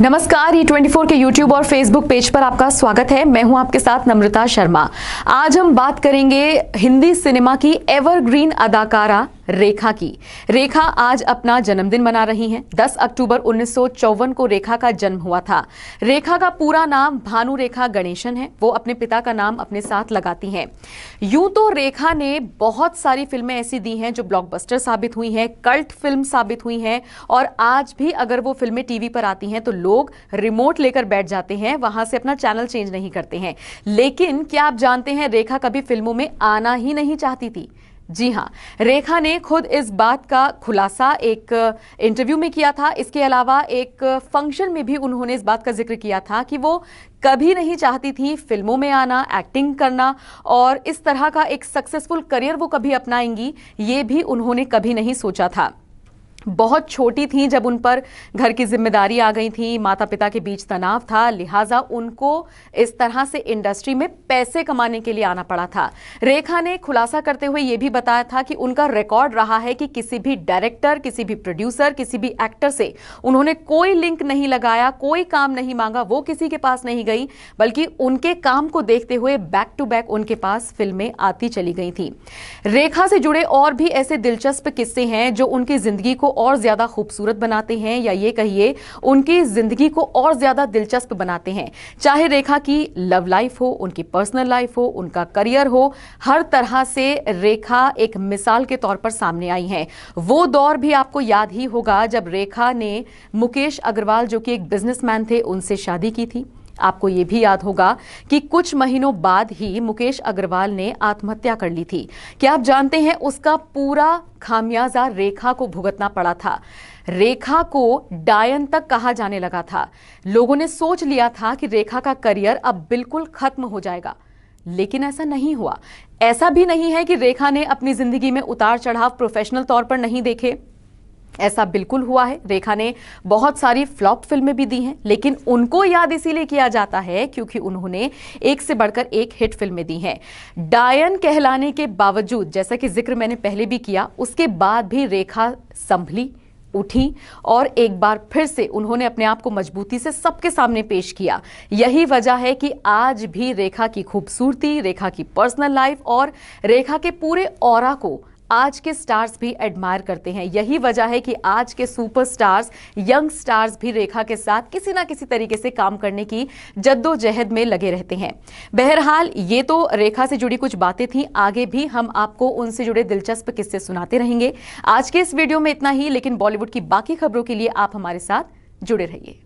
नमस्कार, E24 के YouTube और Facebook पेज पर आपका स्वागत है। मैं हूं आपके साथ नम्रता शर्मा। आज हम बात करेंगे हिंदी सिनेमा की एवरग्रीन अदाकारा रेखा की। रेखा आज अपना जन्मदिन मना रही हैं। 10 अक्टूबर 1954 को रेखा का जन्म हुआ था। रेखा का पूरा नाम भानु रेखा गणेशन है। वो अपने पिता का नाम अपने साथ लगाती हैं। यूं तो रेखा ने बहुत सारी फिल्में ऐसी दी हैं जो ब्लॉकबस्टर साबित हुई हैं, कल्ट फिल्म साबित हुई हैं, और आज भी अगर वो फिल्में टीवी पर आती हैं तो लोग रिमोट लेकर बैठ जाते हैं, वहां से अपना चैनल चेंज नहीं करते हैं। लेकिन क्या आप जानते हैं, रेखा कभी फिल्मों में आना ही नहीं चाहती थी। जी हां, रेखा ने खुद इस बात का खुलासा एक इंटरव्यू में किया था। इसके अलावा एक फंक्शन में भी उन्होंने इस बात का जिक्र किया था कि वो कभी नहीं चाहती थी फिल्मों में आना, एक्टिंग करना, और इस तरह का एक सक्सेसफुल करियर वो कभी अपनाएंगी, ये भी उन्होंने कभी नहीं सोचा था। बहुत छोटी थी जब उन पर घर की जिम्मेदारी आ गई थी, माता पिता के बीच तनाव था, लिहाजा उनको इस तरह से इंडस्ट्री में पैसे कमाने के लिए आना पड़ा था। रेखा ने खुलासा करते हुए यह भी बताया था कि उनका रिकॉर्ड रहा है कि किसी भी डायरेक्टर, किसी भी प्रोड्यूसर, किसी भी एक्टर से उन्होंने कोई लिंक नहीं लगाया, कोई काम नहीं मांगा, वो किसी के पास नहीं गई, बल्कि उनके काम को देखते हुए बैक टू बैक उनके पास फिल्में आती चली गई थी। रेखा से जुड़े और भी ऐसे दिलचस्प किस्से हैं जो उनकी जिंदगी को और ज्यादा खूबसूरत बनाते हैं, या ये कहिए उनकी जिंदगी को और ज्यादा दिलचस्प बनाते हैं। चाहे रेखा की लव लाइफ हो, उनकी पर्सनल लाइफ हो, उनका करियर हो, हर तरह से रेखा एक मिसाल के तौर पर सामने आई हैं। वो दौर भी आपको याद ही होगा जब रेखा ने मुकेश अग्रवाल, जो कि एक बिजनेसमैन थे, उनसे शादी की थी। आपको यह भी याद होगा कि कुछ महीनों बाद ही मुकेश अग्रवाल ने आत्महत्या कर ली थी। क्या आप जानते हैं, उसका पूरा खामियाजा रेखा को भुगतना पड़ा था। रेखा को डायन तक कहा जाने लगा था। लोगों ने सोच लिया था कि रेखा का करियर अब बिल्कुल खत्म हो जाएगा, लेकिन ऐसा नहीं हुआ। ऐसा भी नहीं है कि रेखा ने अपनी जिंदगी में उतार चढ़ाव प्रोफेशनल तौर पर नहीं देखे, ऐसा बिल्कुल हुआ है। रेखा ने बहुत सारी फ्लॉप फिल्में भी दी हैं, लेकिन उनको याद इसीलिए किया जाता है क्योंकि उन्होंने एक से बढ़कर एक हिट फिल्में दी हैं। डायन कहलाने के बावजूद, जैसा कि जिक्र मैंने पहले भी किया, उसके बाद भी रेखा संभली, उठी, और एक बार फिर से उन्होंने अपने आप को मजबूती से सबके सामने पेश किया। यही वजह है कि आज भी रेखा की खूबसूरती, रेखा की पर्सनल लाइफ और रेखा के पूरे ऑरा को आज के स्टार्स भी एडमायर करते हैं। यही वजह है कि आज के सुपरस्टार्स, यंग स्टार्स भी रेखा के साथ किसी ना किसी तरीके से काम करने की जद्दोजहद में लगे रहते हैं। बहरहाल, ये तो रेखा से जुड़ी कुछ बातें थी। आगे भी हम आपको उनसे जुड़े दिलचस्प किस्से सुनाते रहेंगे। आज के इस वीडियो में इतना ही, लेकिन बॉलीवुड की बाकी खबरों के लिए आप हमारे साथ जुड़े रहिए।